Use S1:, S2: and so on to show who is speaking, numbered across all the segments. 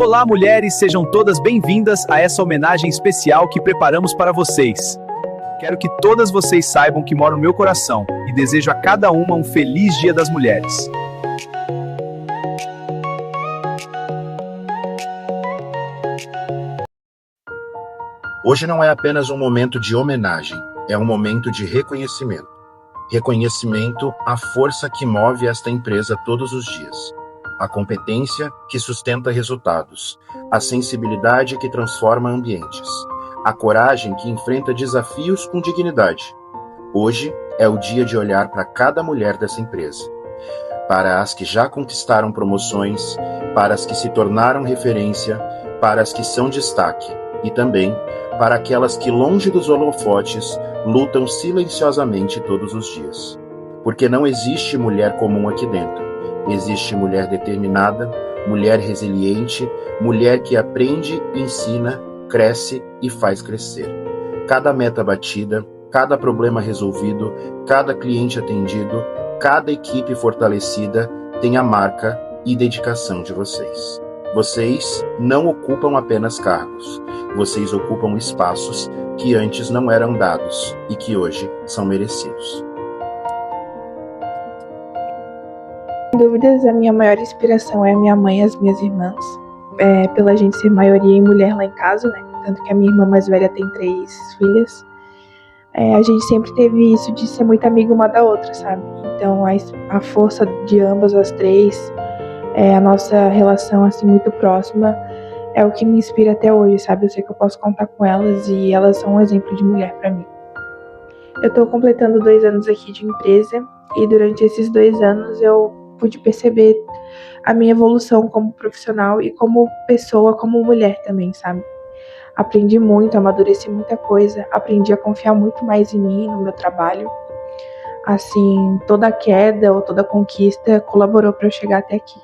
S1: Olá, mulheres, sejam todas bem-vindas a essa homenagem especial que preparamos para vocês. Quero que todas vocês saibam que moro no meu coração e desejo a cada uma um feliz Dia das Mulheres.
S2: Hoje não é apenas um momento de homenagem, é um momento de reconhecimento. Reconhecimento à força que move esta empresa todos os dias. A competência que sustenta resultados, a sensibilidade que transforma ambientes, a coragem que enfrenta desafios com dignidade. Hoje é o dia de olhar para cada mulher dessa empresa, para as que já conquistaram promoções, para as que se tornaram referência, para as que são destaque e também para aquelas que, longe dos holofotes, lutam silenciosamente todos os dias. Porque não existe mulher comum aqui dentro. Existe mulher determinada, mulher resiliente, mulher que aprende, ensina, cresce e faz crescer. Cada meta batida, cada problema resolvido, cada cliente atendido, cada equipe fortalecida tem a marca e dedicação de vocês. Vocês não ocupam apenas cargos, vocês ocupam espaços que antes não eram dados e que hoje são merecidos.
S3: Sem dúvidas, a minha maior inspiração é a minha mãe e as minhas irmãs. Pela gente ser maioria em mulher lá em casa, né? Tanto que a minha irmã mais velha tem 3 filhas. A gente sempre teve isso de ser muito amiga uma da outra, sabe? Então a força de ambas as 3, a nossa relação assim muito próxima, é o que me inspira até hoje, sabe? Eu sei que eu posso contar com elas e elas são um exemplo de mulher pra mim. Eu tô completando 2 anos aqui de empresa e durante esses 2 anos eu pude perceber a minha evolução como profissional e como pessoa, como mulher também, sabe? Aprendi muito, amadureci muita coisa, aprendi a confiar muito mais em mim, no meu trabalho. Assim, toda queda ou toda conquista colaborou para eu chegar até aqui.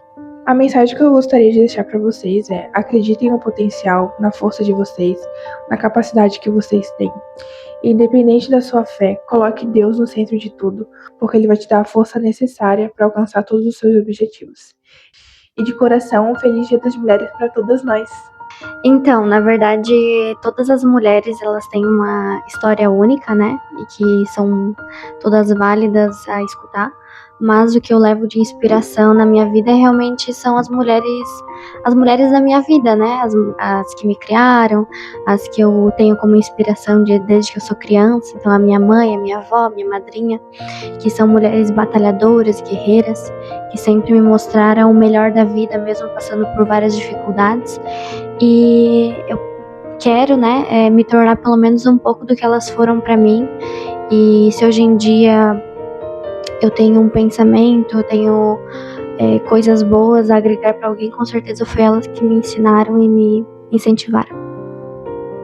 S3: A mensagem que eu gostaria de deixar para vocês é: acreditem no potencial, na força de vocês, na capacidade que vocês têm. E, independente da sua fé, coloque Deus no centro de tudo, porque Ele vai te dar a força necessária para alcançar todos os seus objetivos. E de coração, um feliz Dia das Mulheres para todas nós.
S4: Então, na verdade, todas as mulheres, elas têm uma história única, né? E que são todas válidas a escutar. Mas o que eu levo de inspiração na minha vida realmente são as mulheres da minha vida, né? As que me criaram, as que eu tenho como inspiração desde que eu sou criança. Então, a minha mãe, a minha avó, a minha madrinha, que são mulheres batalhadoras, guerreiras, que sempre me mostraram o melhor da vida, mesmo passando por várias dificuldades. E eu quero, né, me tornar pelo menos um pouco do que elas foram pra mim. E se hoje em dia eu tenho um pensamento, eu tenho coisas boas a agregar pra alguém, com certeza foi elas que me ensinaram e me incentivaram.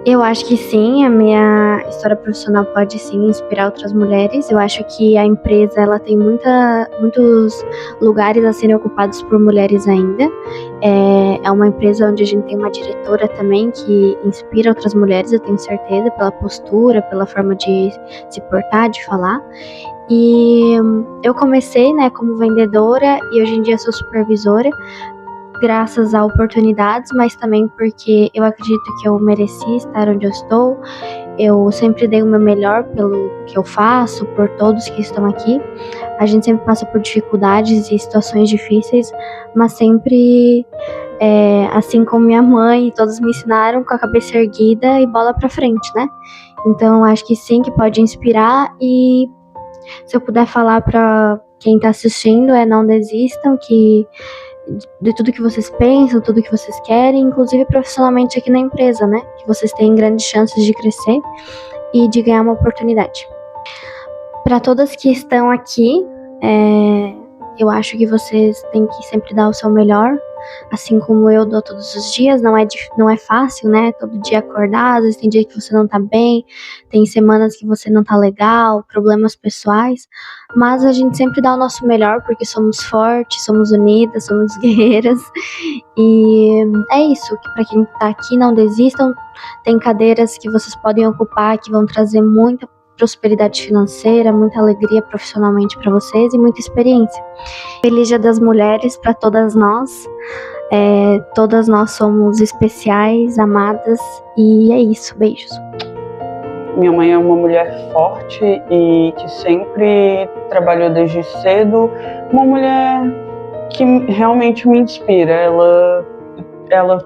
S4: Eu acho que sim, a minha história profissional pode sim inspirar outras mulheres. Eu acho que a empresa ela tem muitos lugares a serem ocupados por mulheres ainda. É uma empresa onde a gente tem uma diretora também que inspira outras mulheres, eu tenho certeza, pela postura, pela forma de se portar, de falar. E eu comecei, né, como vendedora e hoje em dia sou supervisora, graças a oportunidades, mas também porque eu acredito que eu mereci estar onde eu estou. Eu sempre dei o meu melhor pelo que eu faço, por todos que estão aqui. A gente sempre passa por dificuldades e situações difíceis, mas sempre, assim como minha mãe e todos me ensinaram, com a cabeça erguida e bola pra frente, né? Então, acho que sim, que pode inspirar. E se eu puder falar pra quem tá assistindo, não desistam, que de tudo que vocês pensam, tudo que vocês querem, inclusive profissionalmente aqui na empresa, né? Que vocês têm grandes chances de crescer e de ganhar uma oportunidade. Para todas que estão aqui, eu acho que vocês têm que sempre dar o seu melhor, assim como eu dou todos os dias. Não é fácil, né? Todo dia acordar, às vezes tem dia que você não tá bem, tem semanas que você não tá legal, problemas pessoais, mas a gente sempre dá o nosso melhor porque somos fortes, somos unidas, somos guerreiras. E é isso, que para quem tá aqui, não desistam. Tem cadeiras que vocês podem ocupar que vão trazer muita prosperidade financeira, muita alegria profissionalmente para vocês e muita experiência. Feliz Dia das Mulheres para todas nós. Todas nós somos especiais, amadas, e é isso. Beijos.
S5: Minha mãe é uma mulher forte e que sempre trabalhou desde cedo, uma mulher que realmente me inspira. Ela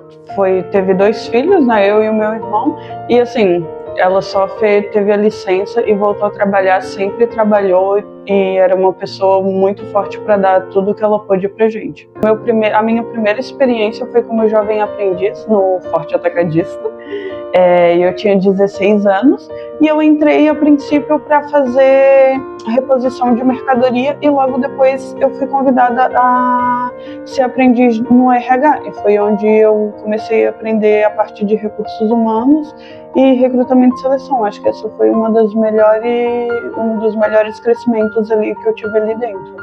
S5: teve 2 filhos, né, eu e o meu irmão, e assim, ela só teve a licença e voltou a trabalhar, sempre trabalhou e era uma pessoa muito forte para dar tudo que ela pôde pra gente. A minha primeira experiência foi como jovem aprendiz no Forte Atacadista. Eu tinha 16 anos e eu entrei a princípio para fazer reposição de mercadoria e logo depois eu fui convidada a ser aprendiz no RH, e foi onde eu comecei a aprender a parte de recursos humanos e recrutamento e seleção. Acho que essa foi um dos melhores crescimentos ali que eu tive ali dentro.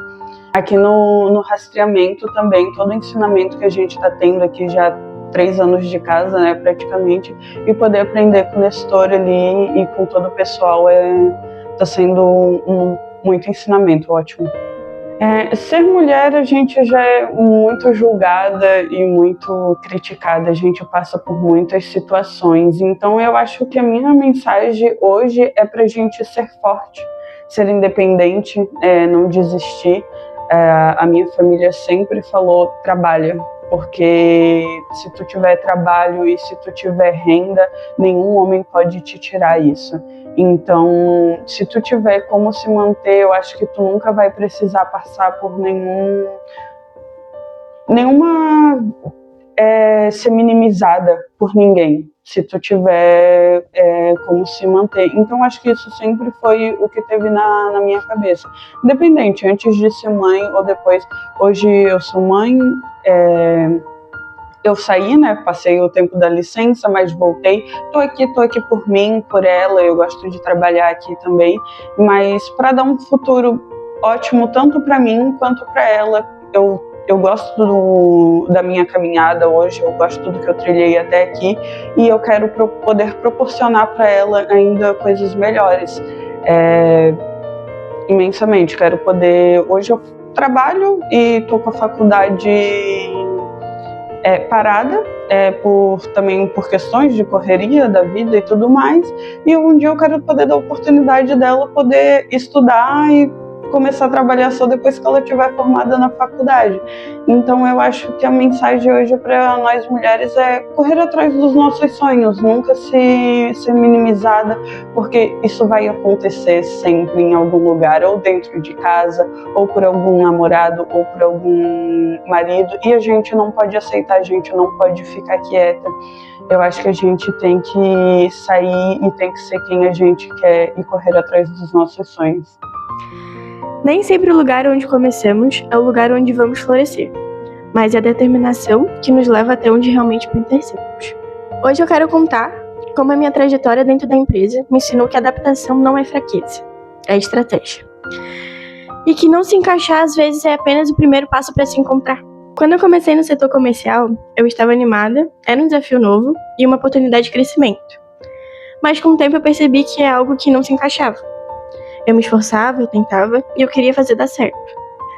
S5: Aqui no rastreamento também, todo o ensinamento que a gente está tendo aqui já 3 anos de casa, né, praticamente, e poder aprender com o Nestor ali e com todo o pessoal tá sendo muito ensinamento, ótimo. Ser mulher, a gente já é muito julgada e muito criticada, a gente passa por muitas situações, então eu acho que a minha mensagem hoje é pra gente ser forte, ser independente, não desistir. A minha família sempre falou, trabalha, porque se tu tiver trabalho e se tu tiver renda, nenhum homem pode te tirar isso. Então, se tu tiver como se manter, eu acho que tu nunca vai precisar passar por nenhuma ser minimizada por ninguém, se tu tiver como se manter. Então, acho que isso sempre foi o que teve na minha cabeça. Independente, antes de ser mãe ou depois. Hoje eu sou mãe, eu saí, né, passei o tempo da licença, mas voltei. Tô aqui por mim, por ela, eu gosto de trabalhar aqui também, mas para dar um futuro ótimo tanto para mim quanto para ela. Eu gosto da minha caminhada hoje, eu gosto do que eu trilhei até aqui e eu quero poder proporcionar para ela ainda coisas melhores, imensamente. Quero poder... Hoje eu trabalho e estou com a faculdade parada, também por questões de correria da vida e tudo mais, e um dia eu quero poder dar a oportunidade dela poder estudar e começar a trabalhar só depois que ela estiver formada na faculdade. Então eu acho que a mensagem hoje para nós mulheres é correr atrás dos nossos sonhos, nunca ser minimizada, porque isso vai acontecer sempre em algum lugar, ou dentro de casa, ou por algum namorado, ou por algum marido, e a gente não pode aceitar, a gente não pode ficar quieta. Eu acho que a gente tem que sair e tem que ser quem a gente quer e correr atrás dos nossos sonhos.
S3: Nem sempre o lugar onde começamos é o lugar onde vamos florescer, mas é a determinação que nos leva até onde realmente pertencemos. Hoje eu quero contar como a minha trajetória dentro da empresa me ensinou que a adaptação não é fraqueza, é estratégia. E que não se encaixar às vezes é apenas o primeiro passo para se encontrar. Quando eu comecei no setor comercial, eu estava animada, era um desafio novo e uma oportunidade de crescimento. Mas com o tempo eu percebi que é algo que não se encaixava. Eu me esforçava, eu tentava e eu queria fazer dar certo.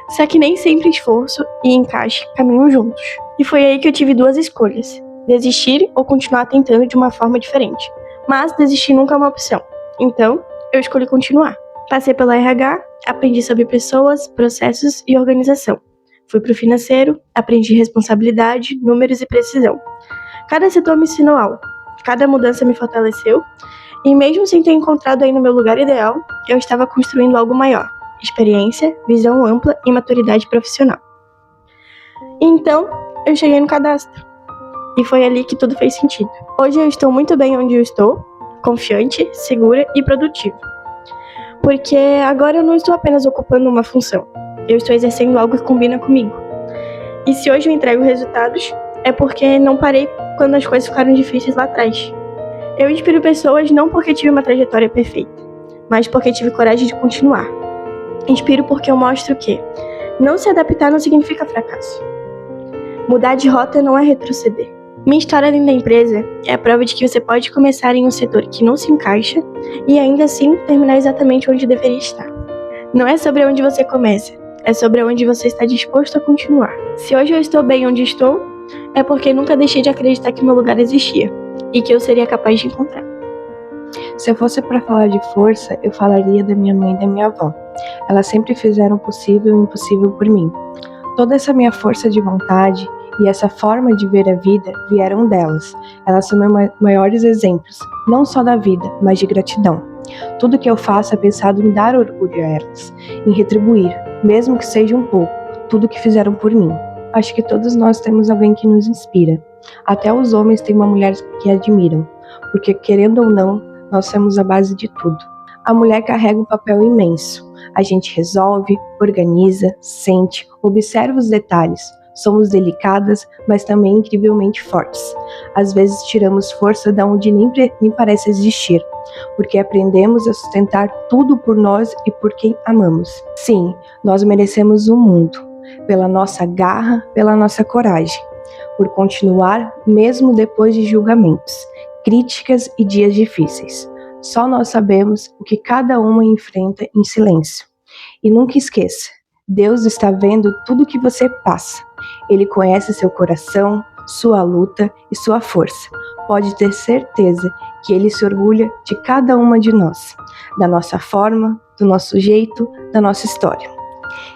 S3: Só que nem sempre esforço e encaixe caminham juntos. E foi aí que eu tive 2 escolhas: desistir ou continuar tentando de uma forma diferente. Mas desistir nunca é uma opção. Então, eu escolhi continuar. Passei pela RH, aprendi sobre pessoas, processos e organização. Fui para o financeiro, aprendi responsabilidade, números e precisão. Cada setor me ensinou algo. Cada mudança me fortaleceu. E mesmo sem ter encontrado aí no meu lugar ideal, eu estava construindo algo maior: experiência, visão ampla e maturidade profissional. Então, eu cheguei no cadastro. E foi ali que tudo fez sentido. Hoje eu estou muito bem onde eu estou, confiante, segura e produtiva. Porque agora eu não estou apenas ocupando uma função, eu estou exercendo algo que combina comigo. E se hoje eu entrego resultados, é porque não parei quando as coisas ficaram difíceis lá atrás. Eu inspiro pessoas não porque tive uma trajetória perfeita, mas porque tive coragem de continuar. Inspiro porque eu mostro que não se adaptar não significa fracasso. Mudar de rota não é retroceder. Minha história dentro da empresa é a prova de que você pode começar em um setor que não se encaixa e ainda assim terminar exatamente onde deveria estar. Não é sobre onde você começa, é sobre onde você está disposto a continuar. Se hoje eu estou bem onde estou,
S6: é porque nunca deixei de acreditar que meu lugar existia e que eu seria capaz de encontrar.
S3: Se eu fosse para falar de força, eu falaria da minha mãe e da minha avó. Elas sempre fizeram o possível e o impossível por mim. Toda essa minha força de vontade e essa forma de ver a vida vieram delas. Elas são meus maiores exemplos, não só da vida, mas de gratidão. Tudo que eu faço é pensado em dar orgulho a elas, em retribuir, mesmo que seja um pouco, tudo que fizeram por mim. Acho que todos nós temos alguém que nos inspira. Até os homens têm uma mulher que admiram, porque querendo ou não, nós somos a base de tudo. A mulher carrega um papel imenso. A gente resolve, organiza, sente, observa os detalhes. Somos delicadas, mas também incrivelmente fortes. Às vezes tiramos força de onde nem parece existir, porque aprendemos a sustentar tudo por nós e por quem amamos. Sim, nós merecemos o mundo, pela nossa garra, pela nossa coragem, por continuar mesmo depois de julgamentos, críticas e dias difíceis. Só nós sabemos o que cada uma enfrenta em silêncio. E nunca esqueça, Deus está vendo tudo que você passa. Ele conhece seu coração, sua luta e sua força. Pode ter certeza que Ele se orgulha de cada uma de nós, da nossa forma, do nosso jeito, da nossa história.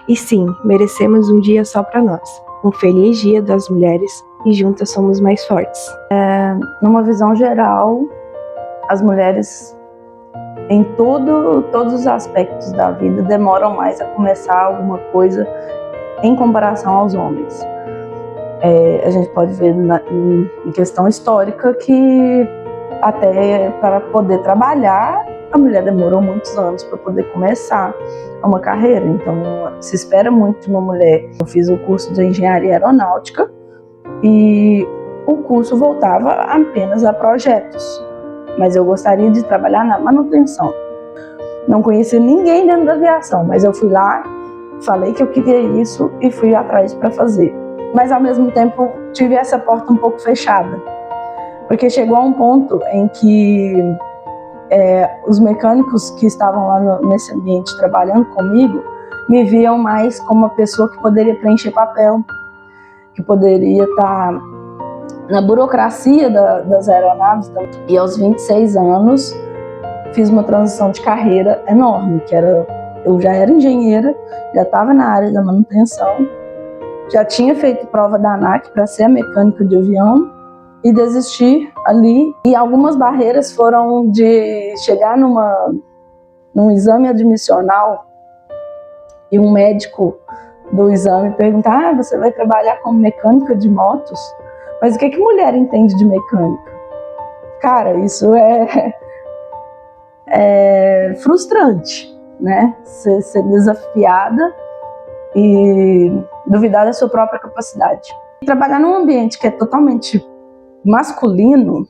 S3: E sim, merecemos um dia só para nós. Um feliz Dia das Mulheres e juntas somos mais fortes.
S7: Numa visão geral, as mulheres em todos os aspectos da vida demoram mais a começar alguma coisa em comparação aos homens. A gente pode ver em questão histórica que até para poder trabalhar, a mulher demorou muitos anos para poder começar uma carreira. Então, se espera muito de uma mulher. Eu fiz o curso de engenharia aeronáutica e o curso voltava apenas a projetos. Mas eu gostaria de trabalhar na manutenção. Não conhecia ninguém dentro da aviação, mas eu fui lá, falei que eu queria isso e fui atrás para fazer. Mas ao mesmo tempo tive essa porta um pouco fechada, porque chegou a um ponto em que os mecânicos que estavam lá nesse ambiente trabalhando comigo me viam mais como uma pessoa que poderia preencher papel, que poderia estar na burocracia das aeronaves. E aos 26 anos fiz uma transição de carreira enorme, eu já era engenheira, já estava na área da manutenção, já tinha feito prova da ANAC para ser mecânica de avião e desisti ali. E algumas barreiras foram de chegar num exame admissional e um médico do exame perguntar: você vai trabalhar como mecânica de motos? Mas o que mulher entende de mecânica? Cara, isso é frustrante, né? Ser desafiada e duvidar da sua própria capacidade. Trabalhar num ambiente que é totalmente masculino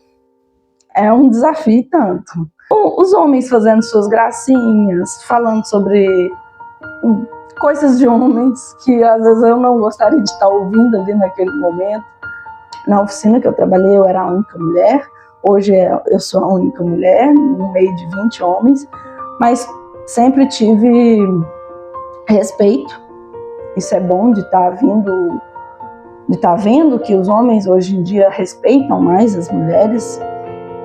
S7: é um desafio tanto. Os homens fazendo suas gracinhas, falando sobre coisas de homens que às vezes eu não gostaria de estar ouvindo ali naquele momento. Na oficina que eu trabalhei, eu era a única mulher. Hoje eu sou a única mulher no meio de 20 homens, mas sempre tive respeito. Isso é bom de estar vendo que os homens hoje em dia respeitam mais as mulheres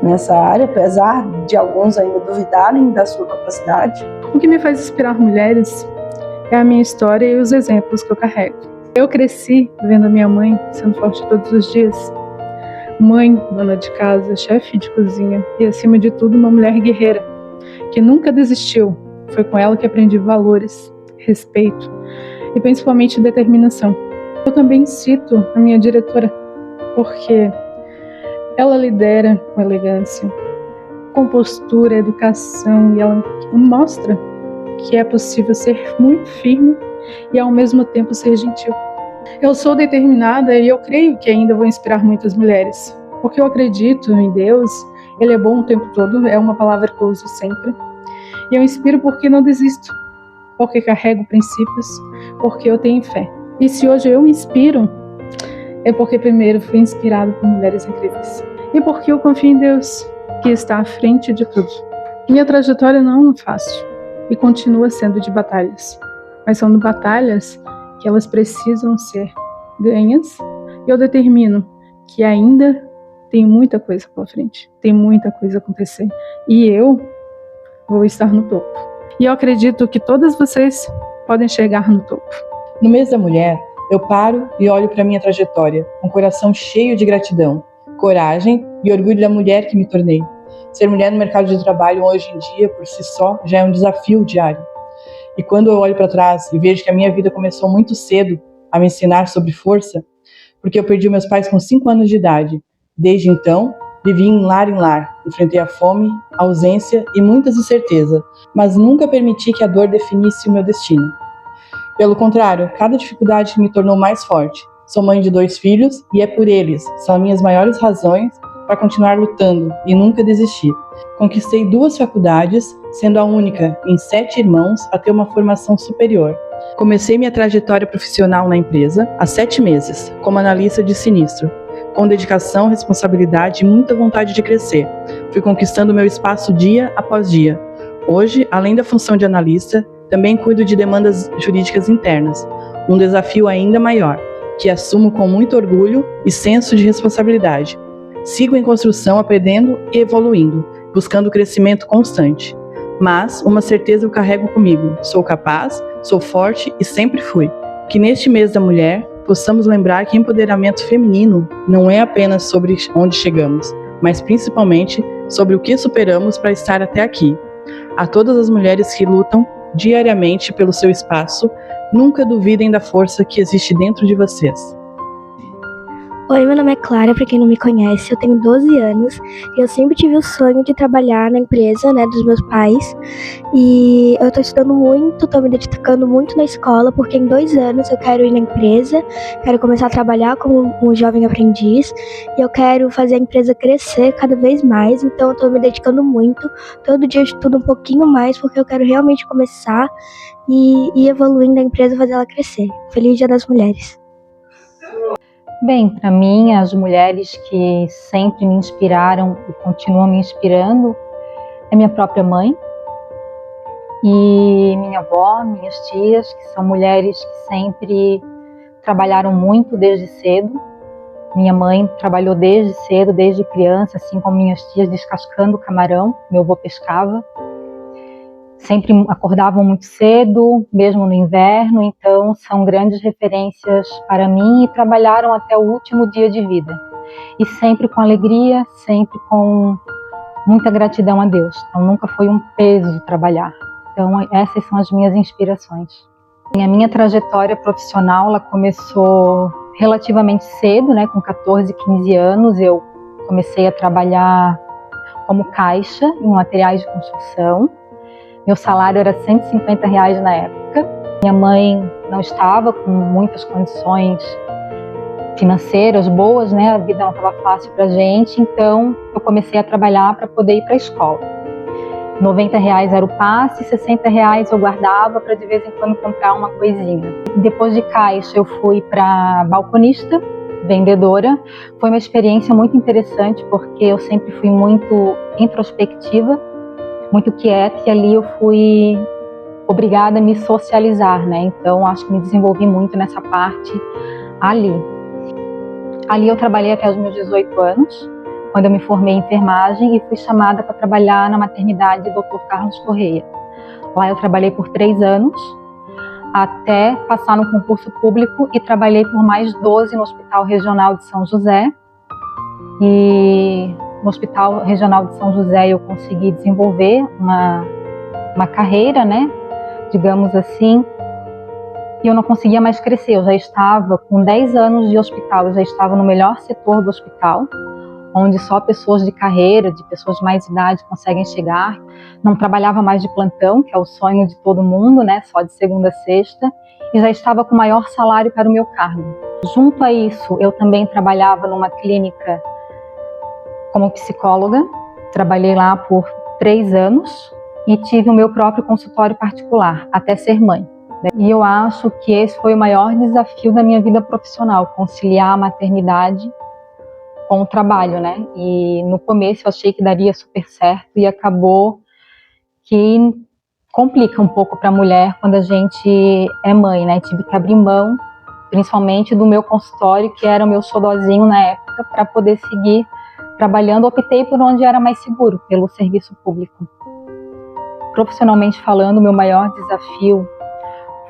S7: nessa área, apesar de alguns ainda duvidarem da sua capacidade.
S8: O que me faz inspirar mulheres é a minha história e os exemplos que eu carrego. Eu cresci vendo a minha mãe sendo forte todos os dias. Mãe, dona de casa, chefe de cozinha e, acima de tudo, uma mulher guerreira, que nunca desistiu. Foi com ela que aprendi valores, respeito e principalmente determinação. Eu também cito a minha diretora, porque ela lidera com elegância, com postura, educação, e ela mostra que é possível ser muito firme e ao mesmo tempo ser gentil. Eu sou determinada e eu creio que ainda vou inspirar muitas mulheres, porque eu acredito em Deus. Ele é bom o tempo todo, é uma palavra que eu uso sempre. E eu inspiro porque não desisto, porque carrego princípios, porque eu tenho fé. E se hoje eu inspiro, é porque primeiro fui inspirado por mulheres incríveis. E porque eu confio em Deus, que está à frente de tudo. Minha trajetória não é fácil e continua sendo de batalhas. Mas são batalhas que elas precisam ser ganhas Eu determino que ainda tem muita coisa pela frente, tem muita coisa a acontecer. E eu vou estar no topo. E eu acredito que todas vocês podem chegar no topo.
S9: No mês da mulher, eu paro e olho para minha trajetória, com o coração cheio de gratidão, coragem e orgulho da mulher que me tornei. Ser mulher no mercado de trabalho hoje em dia, por si só, já é um desafio diário. E quando eu olho para trás e vejo que a minha vida começou muito cedo a me ensinar sobre força, porque eu perdi meus pais com 5 anos de idade. Desde então, vivi em lar, enfrentei a fome, a ausência e muitas incertezas, mas nunca permiti que a dor definisse o meu destino. Pelo contrário, cada dificuldade me tornou mais forte. Sou mãe de 2 filhos e é por eles, são minhas maiores razões para continuar lutando e nunca desistir. Conquistei 2 faculdades, sendo a única em 7 irmãos a ter uma formação superior. Comecei minha trajetória profissional na empresa há 7 meses, como analista de sinistro. Com dedicação, responsabilidade e muita vontade de crescer. Fui conquistando meu espaço dia após dia. Hoje, além da função de analista, também cuido de demandas jurídicas internas, um desafio ainda maior, que assumo com muito orgulho e senso de responsabilidade. Sigo em construção, aprendendo e evoluindo, buscando crescimento constante. Mas uma certeza eu carrego comigo: sou capaz, sou forte e sempre fui. Que neste mês da mulher, possamos lembrar que empoderamento feminino não é apenas sobre onde chegamos, mas principalmente sobre o que superamos para estar até aqui. A todas as mulheres que lutam diariamente pelo seu espaço, nunca duvidem da força que existe dentro de vocês.
S10: Oi, meu nome é Clara, pra quem não me conhece, eu tenho 12 anos e eu sempre tive o sonho de trabalhar na empresa, dos meus pais. E eu tô estudando muito, tô me dedicando muito na escola, porque em 2 anos eu quero ir na empresa, quero começar a trabalhar como um jovem aprendiz e eu quero fazer a empresa crescer cada vez mais, então eu tô me dedicando muito. Todo dia eu estudo um pouquinho mais, porque eu quero realmente começar e ir evoluindo a empresa, fazer ela crescer. Feliz Dia das Mulheres!
S11: Bem, para mim, as mulheres que sempre me inspiraram e continuam me inspirando é minha própria mãe e minha avó, minhas tias, que são mulheres que sempre trabalharam muito desde cedo. Minha mãe trabalhou desde cedo, desde criança, assim como minhas tias, descascando camarão. Meu avô pescava. Sempre acordavam muito cedo, mesmo no inverno, então são grandes referências para mim e trabalharam até o último dia de vida. E sempre com alegria, sempre com muita gratidão a Deus. Então nunca foi um peso trabalhar. Então essas são as minhas inspirações. A minha trajetória profissional ela começou relativamente cedo, com 14, 15 anos. Eu comecei a trabalhar como caixa em materiais de construção. Meu salário era R$150 na época. Minha mãe não estava com muitas condições financeiras boas, A vida não estava fácil para a gente, então eu comecei a trabalhar para poder ir para a escola. R$90 era o passe, R$60 eu guardava para de vez em quando comprar uma coisinha. Depois de caixa eu fui para balconista, vendedora. Foi uma experiência muito interessante porque eu sempre fui muito introspectiva, muito quieta, e ali eu fui obrigada a me socializar, Então acho que me desenvolvi muito nessa parte ali. Ali eu trabalhei até os meus 18 anos, quando eu me formei em enfermagem e fui chamada para trabalhar na maternidade Dr. Carlos Correia. Lá eu trabalhei por 3 anos, até passar no concurso público, e trabalhei por mais 12 no Hospital Regional de São José. E no Hospital Regional de São José eu consegui desenvolver uma carreira, digamos assim, e eu não conseguia mais crescer. Eu já estava com 10 anos de hospital, eu já estava no melhor setor do hospital, onde só pessoas de carreira, de pessoas de mais idade conseguem chegar. Não trabalhava mais de plantão, que é o sonho de todo mundo, só de segunda a sexta, e já estava com o maior salário para o meu cargo. Junto a isso, eu também trabalhava numa clínica como psicóloga, trabalhei lá por 3 anos e tive o meu próprio consultório particular, até ser mãe. E eu acho que esse foi o maior desafio da minha vida profissional, conciliar a maternidade com o trabalho, E no começo eu achei que daria super certo e acabou que complica um pouco para a mulher quando a gente é mãe, Tive que abrir mão principalmente do meu consultório, que era o meu xodózinho na época, para poder seguir trabalhando. Optei por onde era mais seguro, pelo serviço público. Profissionalmente falando, meu maior desafio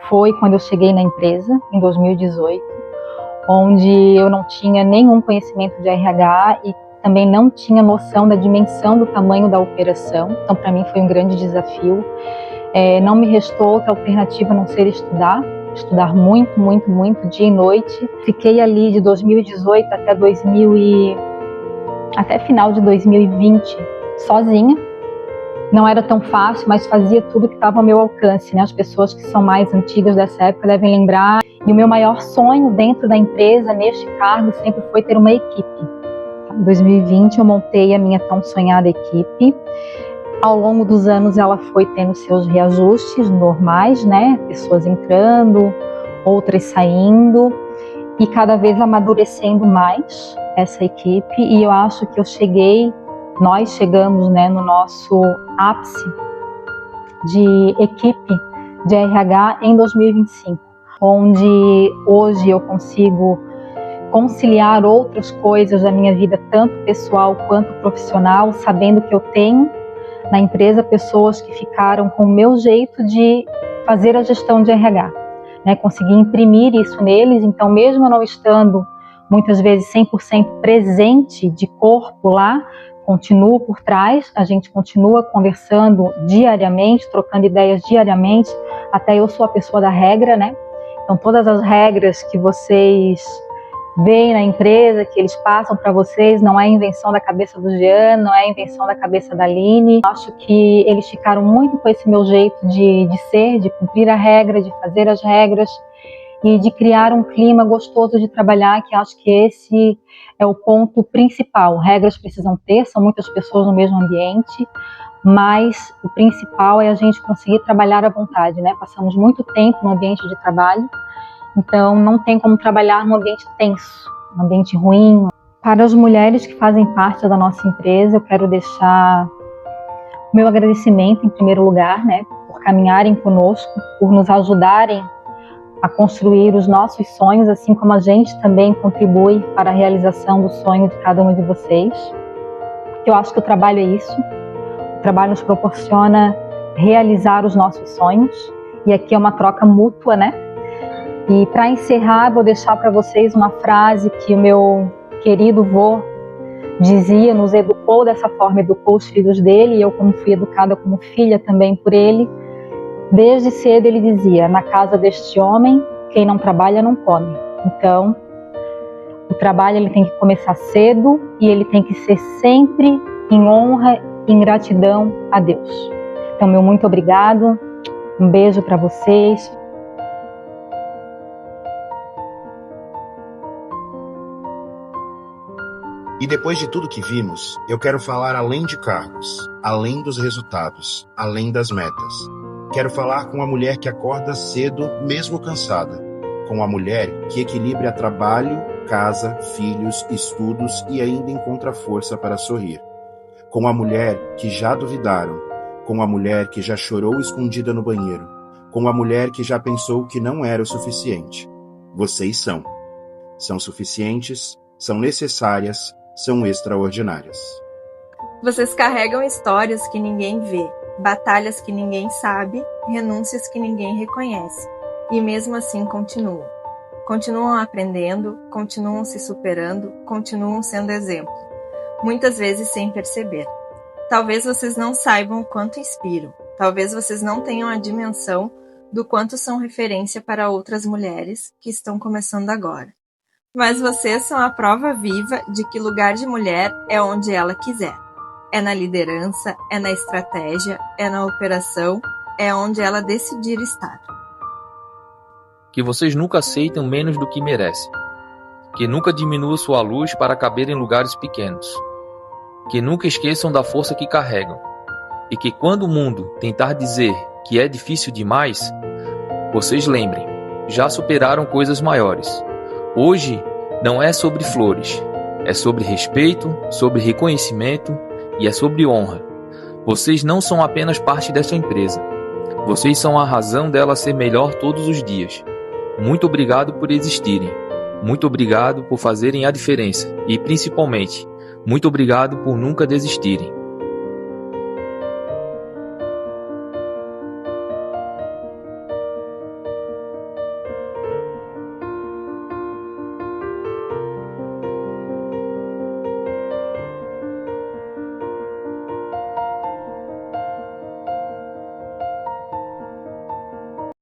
S11: foi quando eu cheguei na empresa, em 2018, onde eu não tinha nenhum conhecimento de RH e também não tinha noção da dimensão do tamanho da operação. Então, para mim, foi um grande desafio. Não me restou outra alternativa a não ser estudar muito, muito, muito, dia e noite. Fiquei ali de 2018 até final de 2020 sozinha. Não era tão fácil, mas fazia tudo que estava ao meu alcance, né? As pessoas que são mais antigas dessa época devem lembrar. E o meu maior sonho dentro da empresa, neste cargo, sempre foi ter uma equipe. Em 2020 eu montei a minha tão sonhada equipe. Ao longo dos anos ela foi tendo seus reajustes normais, né? Pessoas entrando, outras saindo e cada vez amadurecendo mais essa equipe. E eu acho que nós chegamos, né, no nosso ápice de equipe de RH em 2025, onde hoje eu consigo conciliar outras coisas da minha vida, tanto pessoal quanto profissional, sabendo que eu tenho na empresa pessoas que ficaram com o meu jeito de fazer a gestão de RH, né? Consegui imprimir isso neles, então mesmo não estando muitas vezes 100% presente de corpo lá, continuo por trás, a gente continua conversando diariamente, trocando ideias diariamente, até eu sou a pessoa da regra, né? Então todas as regras que vocês veem na empresa, que eles passam para vocês, não é invenção da cabeça do Jean, não é invenção da cabeça da Aline. Acho que eles ficaram muito com esse meu jeito de ser, de cumprir a regra, de fazer as regras e de criar um clima gostoso de trabalhar, que acho que esse é o ponto principal. Regras precisam ter, são muitas pessoas no mesmo ambiente, mas o principal é a gente conseguir trabalhar à vontade, né? Passamos muito tempo no ambiente de trabalho, então não tem como trabalhar num ambiente tenso, num ambiente ruim. Para as mulheres que fazem parte da nossa empresa, eu quero deixar o meu agradecimento em primeiro lugar, né, por caminharem conosco, por nos ajudarem a construir os nossos sonhos, assim como a gente também contribui para a realização do sonho de cada um de vocês. Eu acho que o trabalho é isso. O trabalho nos proporciona realizar os nossos sonhos, e aqui é uma troca mútua, né? E para encerrar, vou deixar para vocês uma frase que o meu querido vô dizia, nos educou dessa forma, educou os filhos dele, e eu, como fui educada como filha também por ele, desde cedo ele dizia: na casa deste homem, quem não trabalha não come. Então, o trabalho ele tem que começar cedo e ele tem que ser sempre em honra e em gratidão a Deus. Então, meu muito obrigado, um beijo para vocês.
S2: E depois de tudo que vimos, eu quero falar além de cargos, além dos resultados, além das metas. Quero falar com a mulher que acorda cedo, mesmo cansada. Com a mulher que equilibra trabalho, casa, filhos, estudos e ainda encontra força para sorrir. Com a mulher que já duvidaram. Com a mulher que já chorou escondida no banheiro. Com a mulher que já pensou que não era o suficiente. Vocês são. São suficientes, são necessárias, são extraordinárias.
S12: Vocês carregam histórias que ninguém vê, batalhas que ninguém sabe, renúncias que ninguém reconhece. E mesmo assim continuam. Continuam aprendendo, continuam se superando, continuam sendo exemplo. Muitas vezes sem perceber. Talvez vocês não saibam o quanto inspiram. Talvez vocês não tenham a dimensão do quanto são referência para outras mulheres que estão começando agora. Mas vocês são a prova viva de que lugar de mulher é onde ela quiser. É na liderança, é na estratégia, é na operação, é onde ela decidir estar.
S13: Que vocês nunca aceitem menos do que merecem. Que nunca diminua sua luz para caber em lugares pequenos. Que nunca esqueçam da força que carregam. E que quando o mundo tentar dizer que é difícil demais, vocês lembrem, já superaram coisas maiores. Hoje não é sobre flores, é sobre respeito, sobre reconhecimento e é sobre honra. Vocês não são apenas parte dessa empresa. Vocês são a razão dela ser melhor todos os dias. Muito obrigado por existirem. Muito obrigado por fazerem a diferença. E, principalmente, muito obrigado por nunca desistirem.